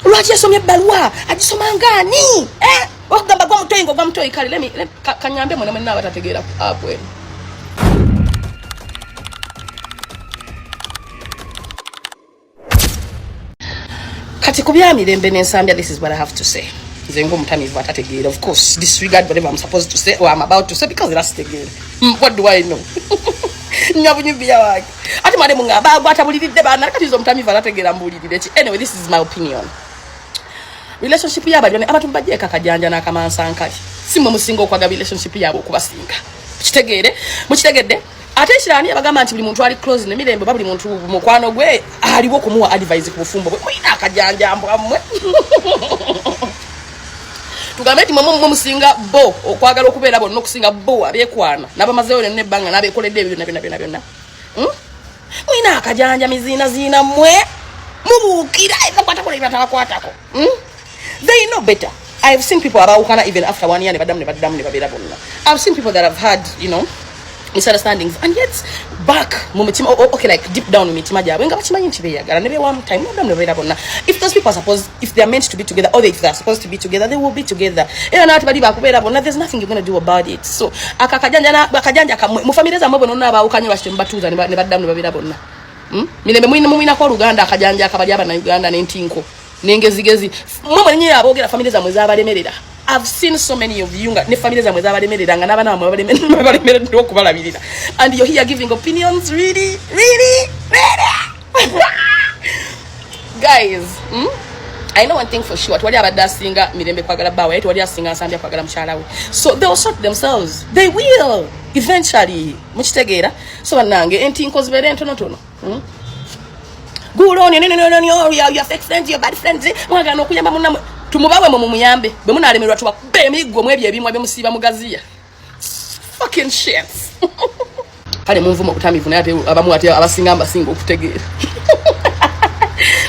Lwaki yasomye ebbaluwa agisoma ngani? Wakugamba gwa mutoyi gwa mutoyi kale kanyambe mwana mwenna abatategeera apo eno. Kati kubya Mirembe n'Nsyambya, this is what I have to say. Zengo mutamivu atategeera. Of course, disregard whatever I'm supposed to say or I'm about to say because that's tegeera. What do I know? Nyabunyubya wake. Ati mwade mungaba atabulidde bana kati zo mutamivu atategeera mbulidde. Anyway, this is my opinion. Relationship yaba byone abantu bajje kakajanja n'akamansankali. Simwe musingo okwaga relationship yabo okubasinga. Kitegeere, mukitegedde. Ate kirani abagamba nti buli muntu ali close ne Mirembe buli muntu mukwano gwe aliwo kumuwa advice ku bufumbo bwe. Mwina akajanja mbwamwe. Tugambe ti mwe musinga bo okwagala okubeera bo n'okusinga bo abekwana nabamazeyo ne banga nabekoledde ebyo byonna. Mwina akajanja mizina zina mwe mubukira ekakwata kola ibatakwatako. They know better. I've seen people about even after 1 year never babera bonna. I've seen people that have had, misunderstandings and yet back okay, like deep down mumitima jabwe nga bakimanyi nti beyagala ne be one time never babera bonna. If those people are supposed, if they are meant to be together or if they are supposed to be together, they will be together. Era nati bali bakubera bonna, there's nothing you're going to do about it. So akakajanja kamwe mu family zamwe bonna abawukanye bashite mbatuza ne baddamu babera bonna. Mirembe mwina ko Uganda akajanja akabali abana Uganda n'entinko n'engezigezi mwe nyinyi abogera family zamwe zabalemerera. I've seen so many of you ne family zamwe zabalemerera nga nabana balemerera okubalabirira, and you're here giving opinions really guys. I know one thing for sure, twali abadda singa Mirembe kwagala bawe yete wali asinga Nsyambya kwagala mshala we, so they will sort themselves, they will eventually. Mukitegeera, so banange entinko zibere ntono. Guloni no your fake friends, your bad friends, mwagana okuyamba munna tumubawe mu muyambe bwe munalemerwa tuba bemiggo mwebye ebimwe byemusiba mugaziya fucking shit. Kale munvumo kutamivu naye ate abamu ate abasinga mbasinga okutegeera.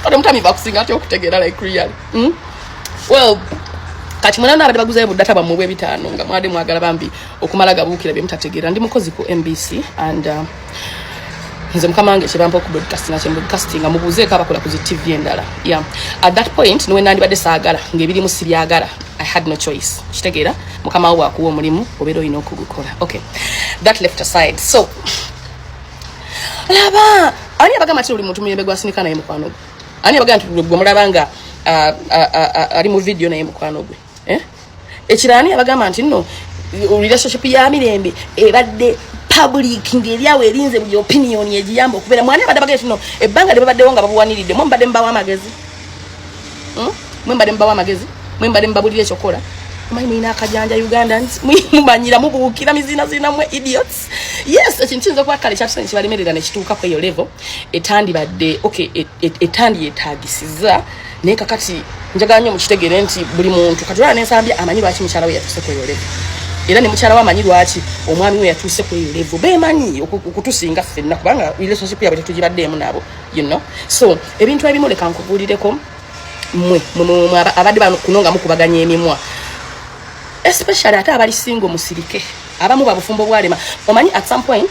Ate mutamivu akusinga ate okutegeera like really. Well, kati mwana abadde baguzayo budata bamwe bw'ebitaano nga mwade mwagala bambi okumala gabuukira bye mutategeera. Ndi mukozi ku MBC and nze mukamange kyebampa ku broadcasting mubuze ka bakola ku TV endala. Yeah, at that point niwe nandi badde saagala ngebiri mu sibyagala. I had no choice. Kitegeera mukama wa kuwo mulimu obero ino okugukola. Okay, that left aside. So laba ani abaga mati uli muntu Mirembe gwasinika naye mukwano gwe. Ani abaga nti gwe mulabanga ali mu video naye mukwano gwe. Ekirani abaga nti no relationship ya Mirembe ebadde public ngeriawe erinze buli opinion yejiyamba okubera mwani abadde kino ebbanga libadde wonga babuwaniridde mwe mbadde mbawa amagezi. Mwe mbadde mbawa amagezi, mwe mbadde mbabulire chokola. Mwe ina akajanja Ugandans mubanyira mubukira mizina mwe idiots. Yes, ekintinzo kwa kale kyatusenye kibalemerera ne kituuka kwa iyo level etandi badde okay etandi etagisiza ne kakati njaganya mu kitegere nti buli muntu katulana n'Nsyambya amanyi lwaki mukyala we yatuse kwa iyo level. Era ne mukyala wa manyi lwaki omwami we yatuse ku level bemanyi okutusinga ffenna kubanga relationship yabwe tetugibaddemu nabo, so ebintu ebimu leka nkubulireko mwe abadde bano kunonga mukubaganya emimwa, especially ate abali single musirike abamu babufumbo bwalema. Omanyi at some point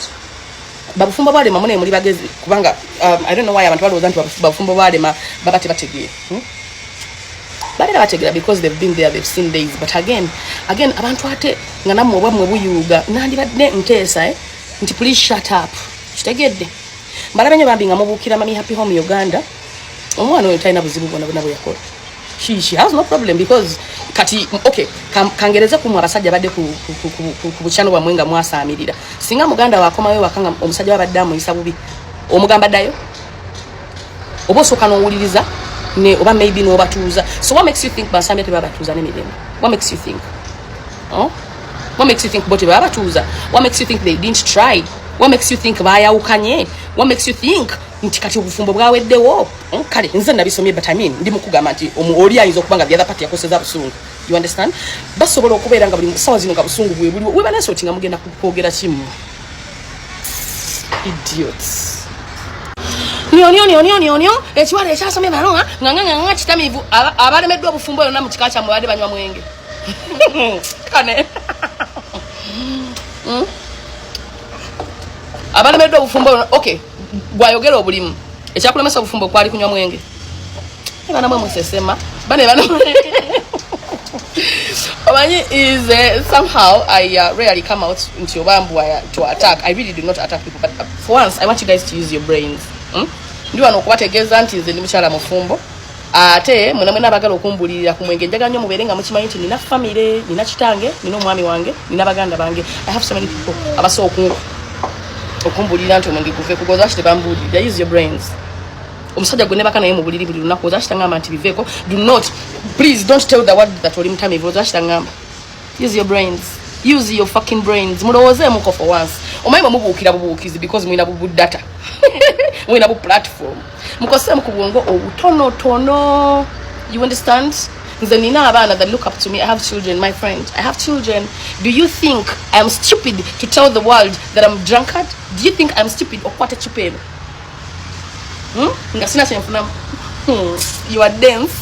babufumbo bwalema mune muli bagezi kubanga I don't know why abantu balowooza nti babufumbo bwalema baba tebategeera. Bali bategera because they've been there, they've seen days. But again abantu ate nga namwe obwamwe buyuga nandi badde nteesa nti please shut up. Kitegedde mbalabenye bambi nga mubukira mami happy home Uganda omwana oyo talina buzibu bwona bwe yakola. She has no problem because kati okay kangereza kumwe abasajja badde ku buchano bwa mwenga mwasaamirira singa muganda wakomayo wakanga omusajja wabadde amuyisa bubi omugamba dayo obosoka n'owuliriza ne oba maybe no batuza. So what makes you think Nsyambya te babatuza ne Mirembe? What makes you think? What makes you think bote babatuza? What makes you think they didn't try? What makes you think bayawukanye? What makes you think nti kati obufumbo bwaweddewo? Kale nze nabisomye but I mean ndi mukugamba nti oli ayinza okubanga the other party yakoseza busungu. You understand? Basobola okubeera nga buli sawa zino nga busungu bwe buli we banase otinga mugenda kwogera kimu. Idiots. Nyo ekiwale ekyasomye balonga nganga kitamivu abalemeddwa obufumbo yonna mu kika kyamwe badde banywa mwenge. Kane abalemeddwa obufumbo okay gwayogera obulimu ekyakulemesa obufumbo kwali kunywa mwenge. bana mwe musesema bane bana is somehow I rarely come out into your bamboo to attack. I really do not attack people, but for once I want you guys to use your brains. Ndio anokubategeza nti nze ndi mukyala mufumbo ate muna mwena bagala okumbulira kumwenge njaga nnyo muberenga mukimanyi nti nina family, nina kitange, nina omwami wange, nina baganda bange. I have so many people abaso okumbulira nti omwenge kuve kugoza kite bambulira. Use your brains. Omusajja gwe nebaka naye mu buliri buli lunaku oza kitangamba nti biveeko. Do not, please don't tell the world that oli mutamivu oza kitangamba. Use your brains. Use your fucking brains. Mulowooze muko for once. Omanyi mubuukira bubuukizi because mwina bubu data. Mwina bu platform. Mukose mu kubwongo obutonotono. You understand? Nze nina abaana that look up to me. I have children, my friend. I have children. Do you think I'm stupid to tell the world that I'm drunkard? Do you think I'm stupid okwata chupeno? You are dense.